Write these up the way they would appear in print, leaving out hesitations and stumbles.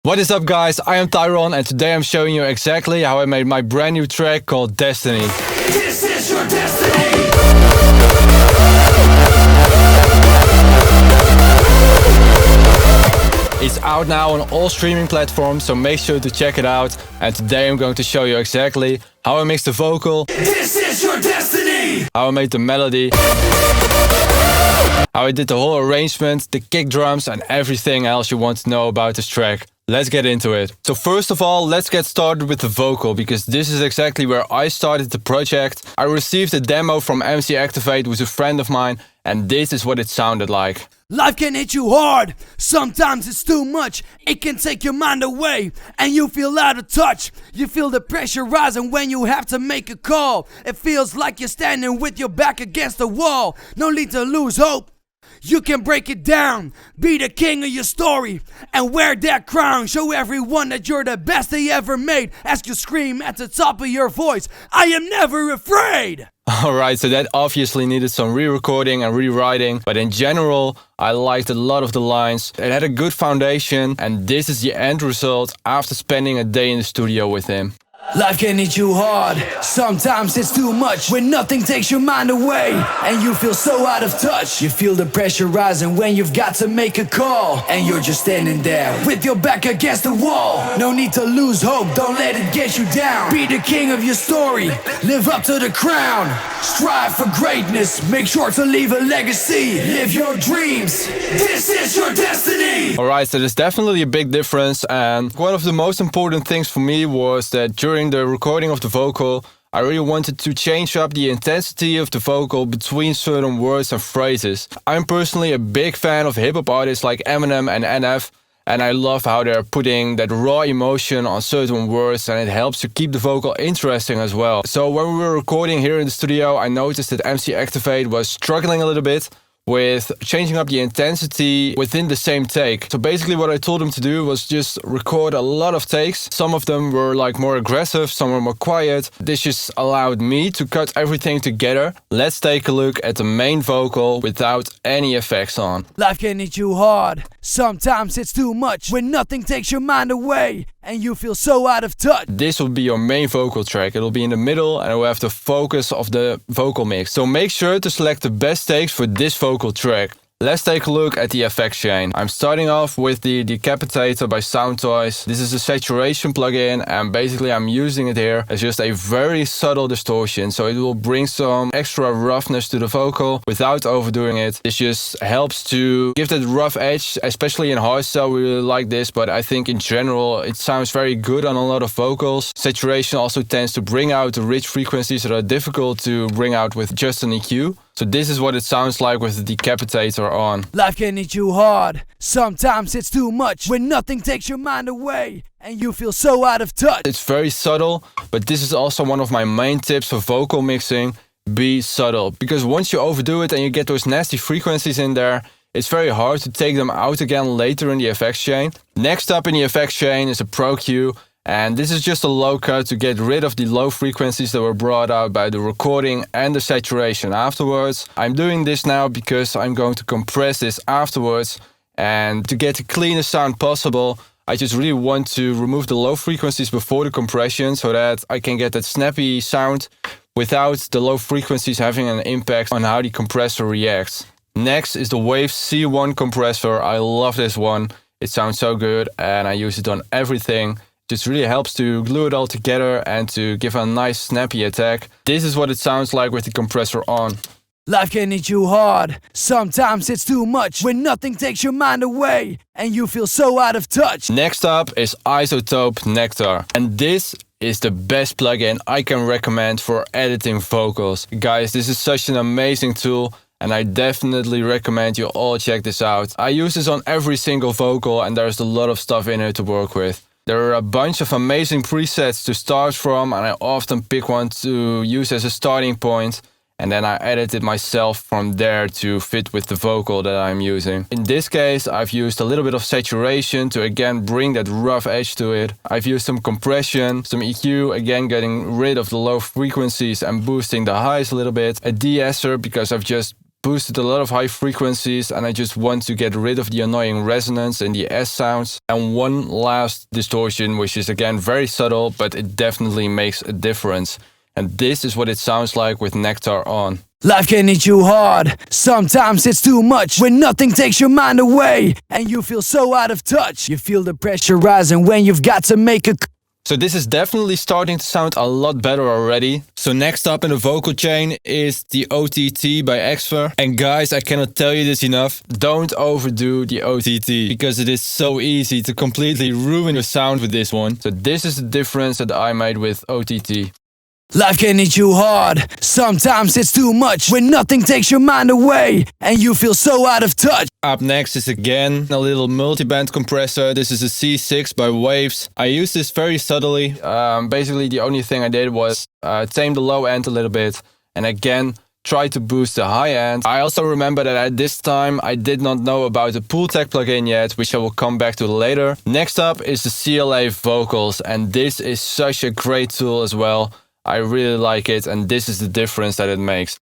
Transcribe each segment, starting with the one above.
What is up, guys? I am Thyron, and today I'm showing you exactly how I made my brand new track called Destiny. This is your destiny. It's out now on all streaming platforms, so make sure to check it out. And today I'm going to show you exactly how I mixed the vocal, This is your destiny. how I made the melody, how I did the whole arrangement, the kick drums, and everything else you want to know about this track. Let's get into it. So first of all, let's get started with the vocal, because this is exactly where I started the project. I received a demo from MC Activate, who's a friend of mine, and this is what it sounded like. Life can hit you hard, sometimes it's too much. It can take your mind away and you feel out of touch. You feel the pressure rising when you have to make a call. It feels like you're standing with your back against the wall. No need to lose hope. You can break it down, be the king of your story, and wear that crown. Show everyone that you're the best they ever made. As you scream at the top of your voice, I am never afraid. Alright, so that obviously needed some re-recording and rewriting, but in general, I liked a lot of the lines. It had a good foundation, and this is the end result after spending a day in the studio with him. Life can hit you hard, sometimes it's too much. When nothing takes your mind away and you feel so out of touch. You feel the pressure rising when you've got to make a call, and you're just standing there with your back against the wall. No need to lose hope, don't let it get you down. Be the king of your story, live up to the crown. Strive for greatness, make sure to leave a legacy. Live your dreams, This is your destiny. Alright, so there's definitely a big difference, and one of the most important things for me was that during the recording of the vocal, I really wanted to change up the intensity of the vocal between certain words and phrases. I'm personally a big fan of hip-hop artists like Eminem and NF, and I love how they're putting that raw emotion on certain words, and it helps to keep the vocal interesting as well. So when we were recording here in the studio, I noticed that MC Activate was struggling a little bit with changing up the intensity within the same take. So basically what I told him to do was just record a lot of takes. Some of them were like more aggressive, some were more quiet. This just allowed me to cut everything together. Let's take a look at the main vocal without any effects on. life can hit you hard, sometimes it's too much. When nothing takes your mind away and you feel so out of touch. This will be your main vocal track. It'll be in the middle and it will have the focus of the vocal mix. So make sure to select the best takes for this vocal track. Let's take a look at the effect chain. I'm starting off with the Decapitator by Soundtoys. This is a saturation plugin, and basically I'm using it here as just a very subtle distortion. So it will bring some extra roughness to the vocal without overdoing it. This just helps to give that rough edge, especially in hardstyle. We really like this, but I think in general it sounds very good on a lot of vocals. Saturation also tends to bring out the rich frequencies that are difficult to bring out with just an EQ. So this is what it sounds like with the Decapitator on. Life can hit you hard, sometimes it's too much. When nothing takes your mind away and you feel so out of touch. It's very subtle, but this is also one of my main tips for vocal mixing. Be subtle, because once you overdo it and you get those nasty frequencies in there, it's very hard to take them out again later in the effects chain. Next up in the effects chain is a Pro Q. And this is just a low cut to get rid of the low frequencies that were brought out by the recording and the saturation afterwards. I'm doing this now because I'm going to compress this afterwards, and to get the cleanest sound possible, I just really want to remove the low frequencies before the compression so that I can get that snappy sound without the low frequencies having an impact on how the compressor reacts. Next is the Wave C1 compressor. I love this one. It sounds so good and I use it on everything. Just really helps to glue it all together and to give a nice snappy attack. This is what it sounds like with the compressor on. Life can hit you hard, sometimes it's too much. When nothing takes your mind away and you feel so out of touch. Next up is Isotope Nectar. And this is the best plugin I can recommend for editing vocals. Guys, this is such an amazing tool, and I definitely recommend you all check this out. I use this on every single vocal, and there's a lot of stuff in it to work with. There are a bunch of amazing presets to start from, and I often pick one to use as a starting point, and then I edit it myself from there to fit with the vocal that I'm using. In this case, I've used a little bit of saturation to again bring that rough edge to it. I've used some compression, some EQ, again getting rid of the low frequencies and boosting the highs a little bit. A de-esser because I've just boosted a lot of high frequencies, and I just want to get rid of the annoying resonance in the S sounds. And one last distortion, which is again very subtle, but it definitely makes a difference. And this is what it sounds like with Nectar on. Life can hit you hard, sometimes it's too much. When nothing takes your mind away and you feel so out of touch. You feel the pressure rising when you've got to make a So this is definitely starting to sound a lot better already. So next up in the vocal chain is the OTT by Exfer. And guys, I cannot tell you this enough. Don't overdo the OTT, because it is so easy to completely ruin the sound with this one. So this is the difference that I made with OTT. Life can hit you hard, sometimes it's too much. When nothing takes your mind away and you feel so out of touch. Up next is again a little multiband compressor. This is a C6 by Waves. I use this very subtly. Basically the only thing I did was tame the low end a little bit, and again try to boost the high end. I also remember that at this time I did not know about the Pool Tech plugin yet, which I will come back to later. Next up is the CLA vocals, and this is such a great tool as well. I really like it, and this is the difference that it makes.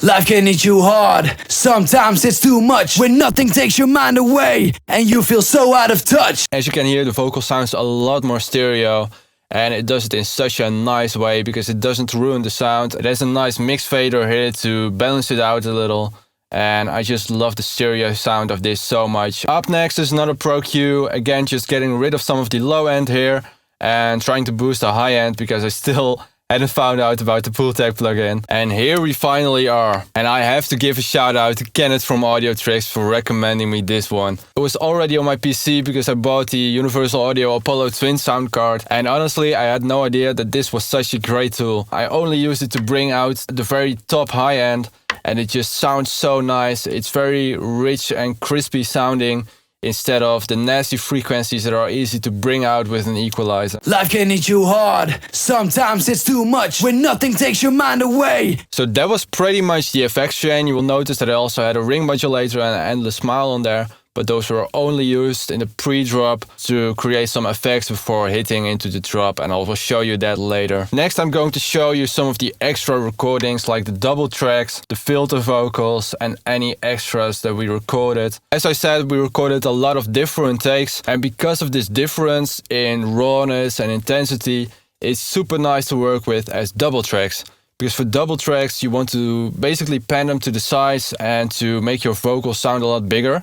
Life can hit you hard, sometimes it's too much. When nothing takes your mind away and you feel so out of touch. As you can hear, the vocal sounds a lot more stereo, and it does it in such a nice way because it doesn't ruin the sound. It has a nice mix fader here to balance it out a little, and I just love the stereo sound of this so much. Up next is another Pro Q, again just getting rid of some of the low end here and trying to boost the high end because I still hadn't found out about the Pool Tech plugin. And here we finally are. And I have to give a shout out to Kenneth from Audio Tricks for recommending me this one. It was already on my PC because I bought the Universal Audio Apollo Twin sound card. And honestly, I had no idea that this was such a great tool. I only used it to bring out the very top high end, and it just sounds so nice. It's very rich and crispy sounding, instead of the nasty frequencies that are easy to bring out with an equalizer. Life can hit you hard, sometimes it's too much. When nothing takes your mind away. So that was pretty much the effects chain. You will notice that I also had a ring modulator and an endless smile on there, but those were only used in the pre-drop to create some effects before hitting into the drop, and I will show you that later. Next I'm going to show you some of the extra recordings, like the double tracks, the filter vocals, and any extras that we recorded. As I said, we recorded a lot of different takes, and because of this difference in rawness and intensity, it's super nice to work with as double tracks. Because for double tracks you want to basically pan them to the sides and to make your vocals sound a lot bigger.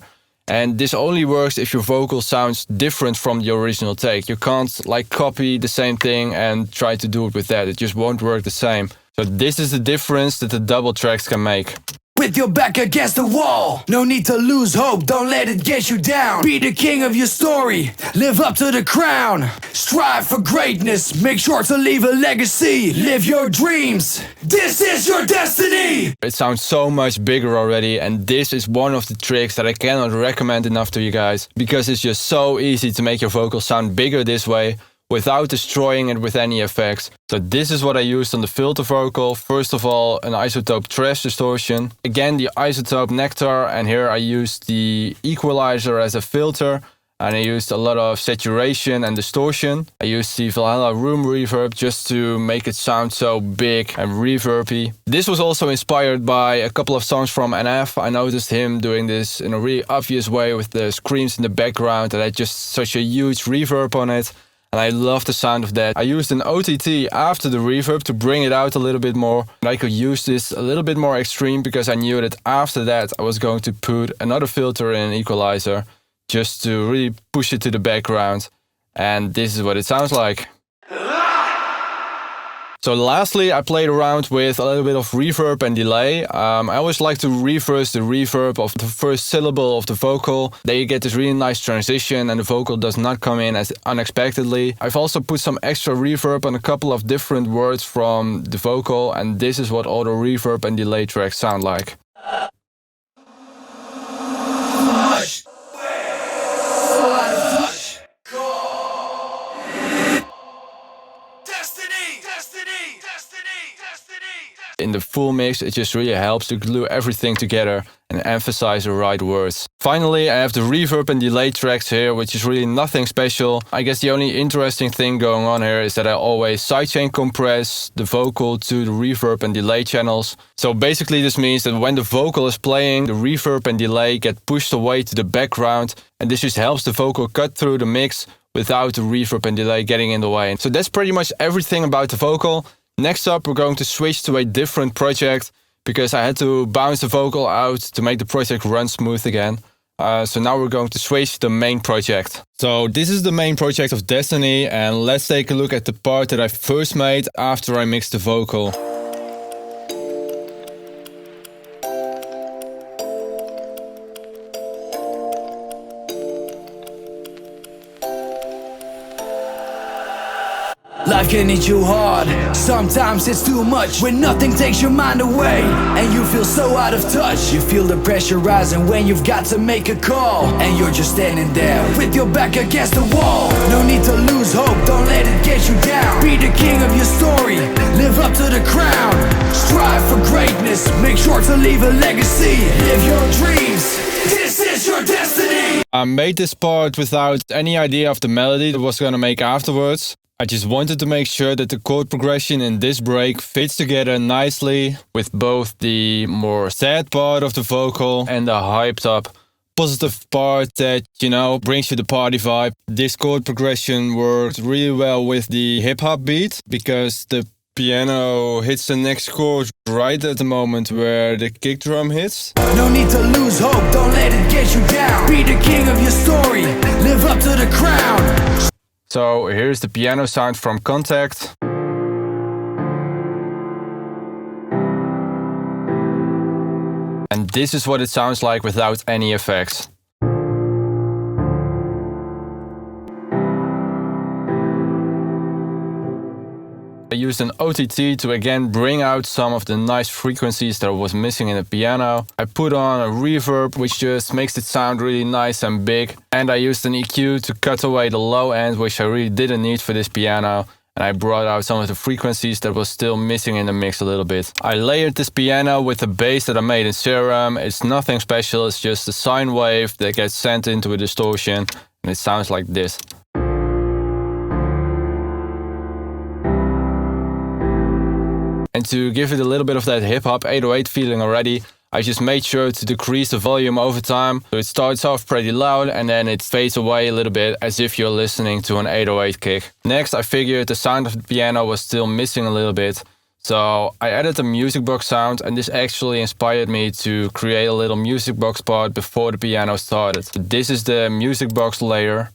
And this only works if your vocal sounds different from the original take. You can't like copy the same thing and try to do it with that. It just won't work the same. So this is the difference that the double tracks can make. With your back against the wall, no need to lose hope, don't let it get you down. Be the king of your story, live up to the crown. Strive for greatness, make sure to leave a legacy. Live your dreams, This is your destiny. It sounds so much bigger already, and this is one of the tricks that I cannot recommend enough to you guys, because it's just so easy to make your vocal sound bigger this way without destroying it with any effects. So this is what I used on the filter vocal. First of all, an isotope trash distortion. Again, the isotope Nectar, and here I used the equalizer as a filter. And I used a lot of saturation and distortion. I used the Valhalla room reverb just to make it sound so big and reverby. This was also inspired by a couple of songs from NF. I noticed him doing this in a really obvious way with the screams in the background that had just such a huge reverb on it. And I love the sound of that. I used an OTT after the reverb to bring it out a little bit more. And I could use this a little bit more extreme because I knew that after that I was going to put another filter in an equalizer just to really push it to the background. And this is what it sounds like. So lastly, I played around with a little bit of reverb and delay. I always like to reverse the reverb of the first syllable of the vocal. Then you get this really nice transition and the vocal does not come in as unexpectedly. I've also put some extra reverb on a couple of different words from the vocal, and this is what all the reverb and delay tracks sound like. in the full mix, it just really helps to glue everything together and emphasize the right words. Finally, I have the reverb and delay tracks here, which is really nothing special. I guess the only interesting thing going on here is that I always sidechain compress the vocal to the reverb and delay channels. So basically this means that when the vocal is playing, the reverb and delay get pushed away to the background, and this just helps the vocal cut through the mix without the reverb and delay getting in the way. So that's pretty much everything about the vocal. Next up, we're going to switch to a different project because I had to bounce the vocal out to make the project run smooth again. So now we're going to switch to the main project. So this is the main project of Destiny, and let's take a look at the part that I first made after I mixed the vocal. Life can hit you hard, sometimes it's too much. When nothing takes your mind away and you feel so out of touch. You feel the pressure rising when you've got to make a call, and you're just standing there with your back against the wall. No need to lose hope, don't let it get you down. Be the king of your story, live up to the crown. Strive for greatness, make sure to leave a legacy. Live your dreams, this is your destiny. I made this part without any idea of the melody that I was gonna make afterwards. I just wanted to make sure that the chord progression in this break fits together nicely with both the more sad part of the vocal and the hyped up positive part that, you know, brings you the party vibe. This chord progression worked really well with the hip hop beat because the piano hits the next chord right at the moment where the kick drum hits. No need to lose hope, don't let it get you down. Be the king of your story, live up to the crown. So here's the piano sound from Contact. And this is what it sounds like without any effects. I used an OTT to again bring out some of the nice frequencies that was missing in the piano. I put on a reverb, which just makes it sound really nice and big. And I used an EQ to cut away the low end, which I really didn't need for this piano. And I brought out some of the frequencies that was still missing in the mix a little bit. I layered this piano with a bass that I made in Serum. It's nothing special, it's just a sine wave that gets sent into a distortion. And it sounds like this. And to give it a little bit of that hip-hop 808 feeling already, I just made sure to decrease the volume over time. So it starts off pretty loud and then it fades away a little bit as if you're listening to an 808 kick. Next, I figured the sound of the piano was still missing a little bit. So I added a music box sound, and this actually inspired me to create a little music box part before the piano started. So this is the music box layer.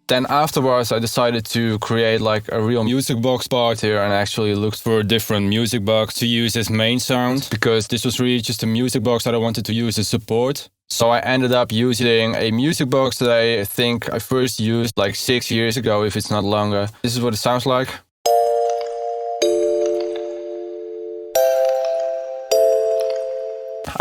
Then afterwards I decided to create like a real music box part here and actually looked for a different music box to use as main sound because this was really just a music box that I wanted to use as support. So I ended up using a music box that I think I first used like 6 years ago, if it's not longer. This is what it sounds like.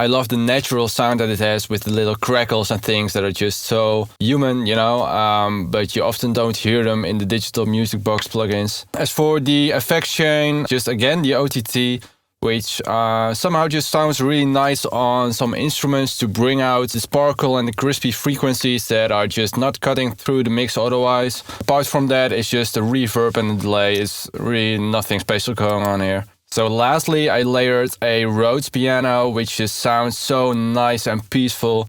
I love the natural sound that it has with the little crackles and things that are just so human, you know, but you often don't hear them in the digital music box plugins. As for the effect chain, just again the OTT, which somehow just sounds really nice on some instruments to bring out the sparkle and the crispy frequencies that are just not cutting through the mix otherwise. Apart from that, it's just the reverb and the delay. It's really nothing special going on here. So lastly, I layered a Rhodes piano, which just sounds so nice and peaceful.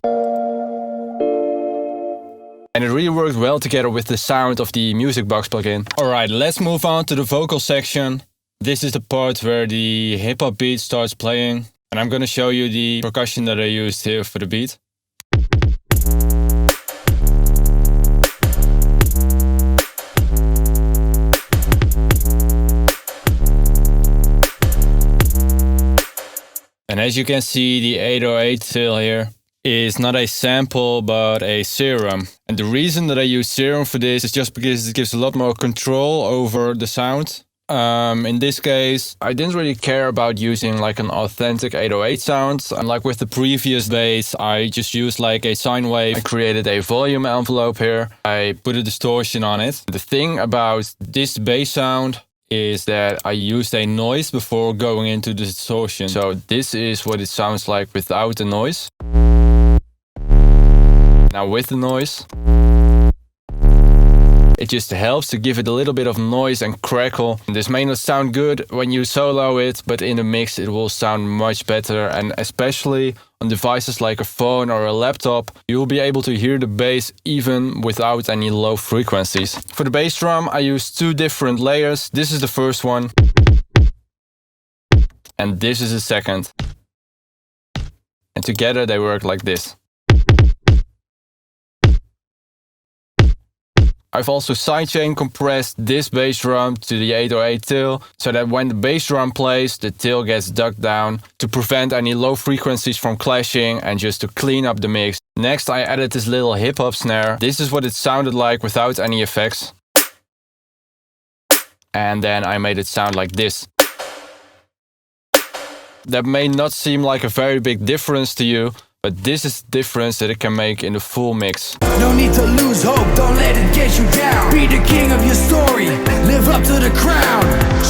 And it really worked well together with the sound of the music box plugin. Alright, let's move on to the vocal section. This is the part where the hip hop beat starts playing. And I'm gonna show you the percussion that I used here for the beat. And as you can see, the 808 fill here is not a sample, but a serum. And the reason that I use serum for this is just because it gives a lot more control over the sound. In this case, I didn't really care about using like an authentic 808 sound. And like with the previous bass, I just used like a sine wave. I created a volume envelope here. I put a distortion on it. The thing about this bass sound is that I used a noise before going into the distortion. So this is what it sounds like without the noise. Now with the noise, it just helps to give it a little bit of noise and crackle. This may not sound good when you solo it, but in the mix it will sound much better. And especially on devices like a phone or a laptop, you will be able to hear the bass even without any low frequencies. For the bass drum, I use two different layers. This is the first one, and this is the second. And together they work like this. I've also sidechain compressed this bass drum to the 808 tail, so that when the bass drum plays, the tail gets ducked down to prevent any low frequencies from clashing and just to clean up the mix. Next, I added this little hip-hop snare. This is what it sounded like without any effects. And then I made it sound like this. That may not seem like a very big difference to you, but this is the difference that it can make in the full mix. No need to lose hope, don't let it get you down. Be the king of your story, live up to the crown.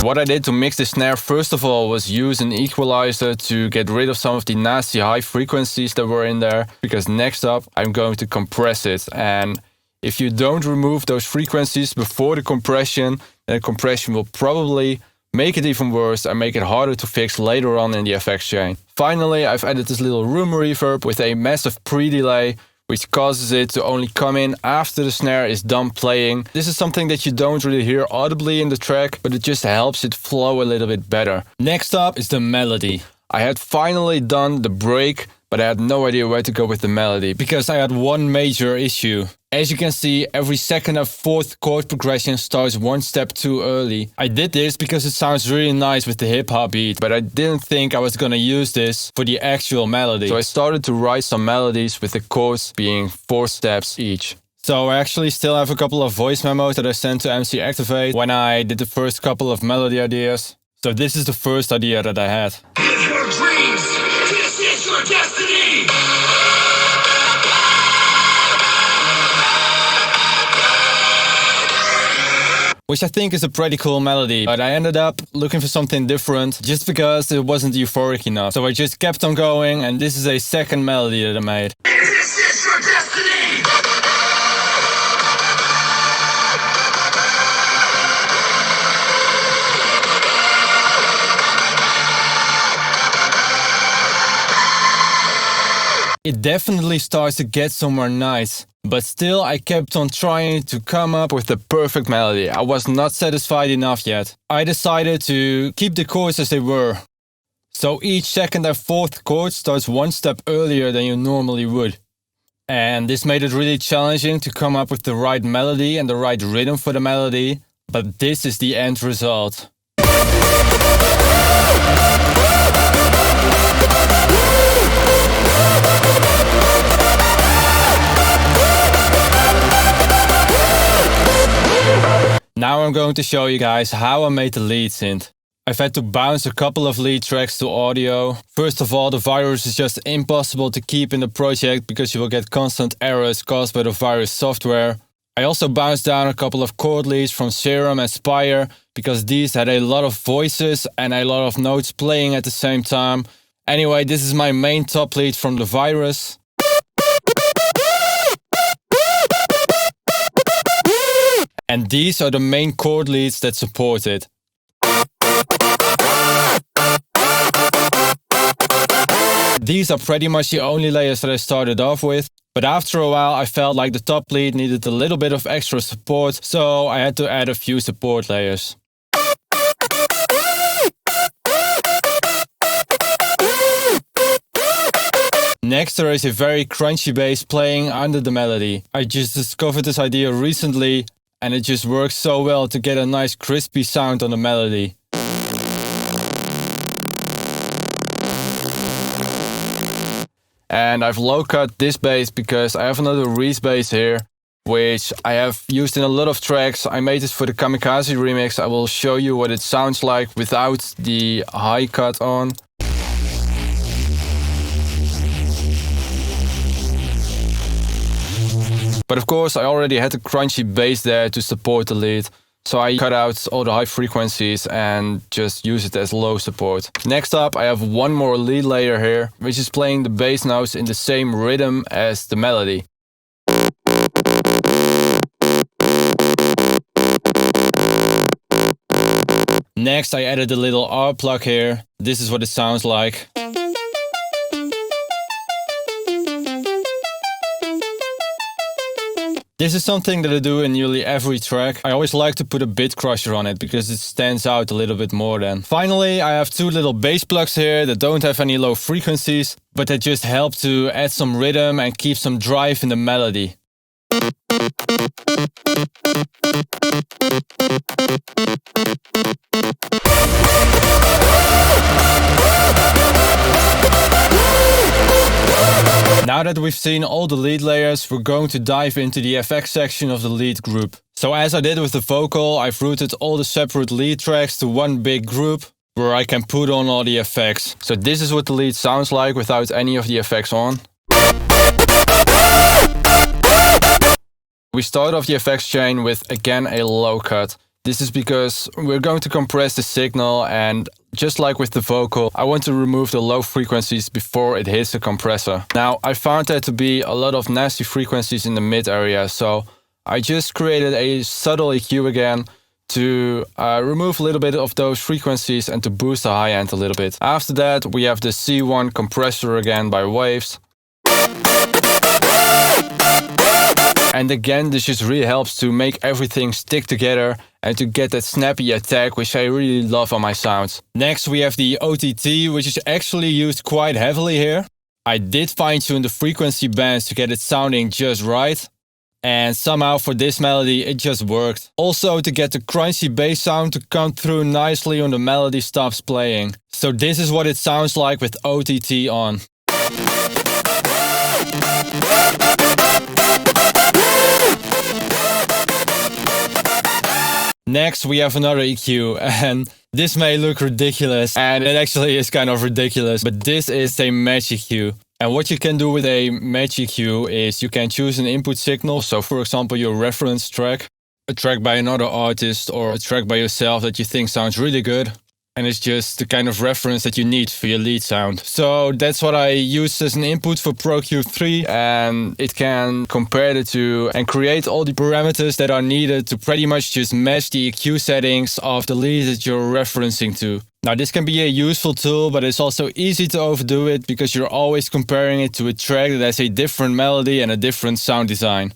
What I did to mix the snare first of all was use an equalizer to get rid of some of the nasty high frequencies that were in there. Because next up I'm going to compress it. And if you don't remove those frequencies before the compression, then the compression will probably make it even worse and make it harder to fix later on in the effects chain. Finally, I've added this little room reverb with a massive pre-delay, which causes it to only come in after the snare is done playing. This is something that you don't really hear audibly in the track, but it just helps it flow a little bit better. Next up is the melody. I had finally done the break, but I had no idea where to go with the melody because I had one major issue. As you can see, every second and fourth chord progression starts one step too early. I did this because it sounds really nice with the hip hop beat, but I didn't think I was gonna use this for the actual melody. So I started to write some melodies with the chords being 4 steps each. So I actually still have a couple of voice memos that I sent to MC Activate when I did the first couple of melody ideas. So this is the first idea that I had. Live your dreams. This is your destiny. Which I think is a pretty cool melody, but I ended up looking for something different just because it wasn't euphoric enough. So I just kept on going, and this is a second melody that I made. This is your destiny. It definitely starts to get somewhere nice. But still, I kept on trying to come up with the perfect melody. I was not satisfied enough yet. I decided to keep the chords as they were. So each second and fourth chord starts one step earlier than you normally would. And this made it really challenging to come up with the right melody and the right rhythm for the melody. But this is the end result. Now I'm going to show you guys how I made the lead synth. I've had to bounce a couple of lead tracks to audio. First of all, the virus is just impossible to keep in the project because you will get constant errors caused by the virus software. I also bounced down a couple of chord leads from Serum and Spire because these had a lot of voices and a lot of notes playing at the same time. Anyway, this is my main top lead from the virus. And these are the main chord leads that support it. These are pretty much the only layers that I started off with, but after a while I felt like the top lead needed a little bit of extra support, so I had to add a few support layers. Next, there is a very crunchy bass playing under the melody. I just discovered this idea recently, and it just works so well to get a nice crispy sound on the melody. And I've low cut this bass because I have another Reese bass here, which I have used in a lot of tracks. I made this for the Kamikaze remix. I will show you what it sounds like without the high cut on. But of course I already had the crunchy bass there to support the lead. So I cut out all the high frequencies and just use it as low support. Next up, I have one more lead layer here, which is playing the bass notes in the same rhythm as the melody. Next, I added a little R plug here. This is what it sounds like. This is something that I do in nearly every track. I always like to put a bit crusher on it because it stands out a little bit more then. Finally, I have two little bass plugs here that don't have any low frequencies, but that just help to add some rhythm and keep some drive in the melody. Now that we've seen all the lead layers, we're going to dive into the effects section of the lead group. So as I did with the vocal, I've routed all the separate lead tracks to one big group where I can put on all the effects. So this is what the lead sounds like without any of the effects on. We start off the effects chain with, again, a low cut. This is because we're going to compress the signal, and just like with the vocal, I want to remove the low frequencies before it hits the compressor. Now, I found there to be a lot of nasty frequencies in the mid area, so I just created a subtle EQ again to remove a little bit of those frequencies and to boost the high end a little bit. After that, we have the C1 compressor again by Waves. And again, this just really helps to make everything stick together and to get that snappy attack, which I really love on my sounds. Next, we have the OTT, which is actually used quite heavily here. I did fine-tune the frequency bands to get it sounding just right. And somehow for this melody, it just worked. Also, to get the crunchy bass sound to come through nicely when the melody stops playing. So this is what it sounds like with OTT on. Next, we have another EQ, and this may look ridiculous, and it actually is kind of ridiculous, but this is a match EQ. And what you can do with a match EQ is you can choose an input signal, so for example your reference track, a track by another artist or a track by yourself that you think sounds really good. And it's just the kind of reference that you need for your lead sound. So that's what I use as an input for Pro Q3, and it can compare the two and create all the parameters that are needed to pretty much just match the EQ settings of the lead that you're referencing to. Now this can be a useful tool, but it's also easy to overdo it because you're always comparing it to a track that has a different melody and a different sound design.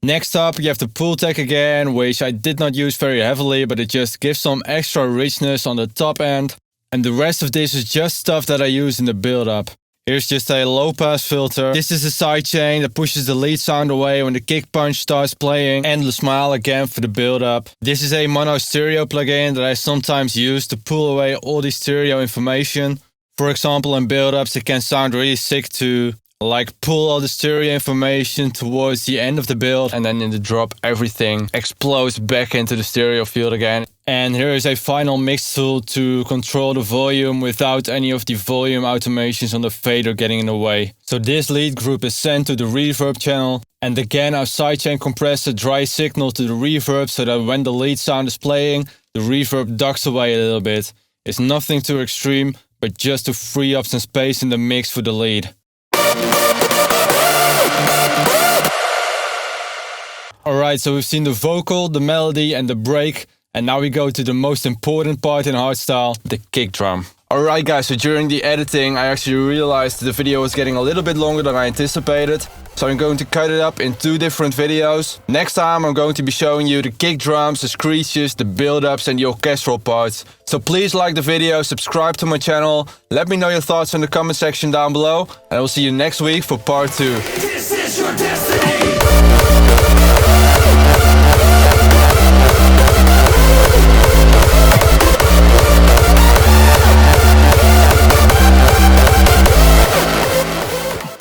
Next up, you have the pull tag again, which I did not use very heavily, but it just gives some extra richness on the top end. And the rest of this is just stuff that I use in the build-up. Here's just a low-pass filter. This is a sidechain that pushes the lead sound away when the kick punch starts playing. And the smile again for the build-up. This is a mono stereo plugin that I sometimes use to pull away all the stereo information. For example, in build-ups, it can sound really sick to like pull all the stereo information towards the end of the build, and then in the drop everything explodes back into the stereo field again. And here is a final mix tool to control the volume without any of the volume automations on the fader getting in the way. So this lead group is sent to the reverb channel, and again our sidechain compressor dries signal to the reverb so that when the lead sound is playing, the reverb ducks away a little bit. It's nothing too extreme, but just to free up some space in the mix for the lead. Alright, so we've seen the vocal, the melody and the break, and now we go to the most important part in hardstyle, the kick drum. Alright guys, so during the editing I actually realized the video was getting a little bit longer than I anticipated. So I'm going to cut it up in 2 different videos. Next time I'm going to be showing you the kick drums, the screeches, the build-ups and the orchestral parts. So please like the video, subscribe to my channel, let me know your thoughts in the comment section down below, and I will see you next week for part 2. This is your destiny.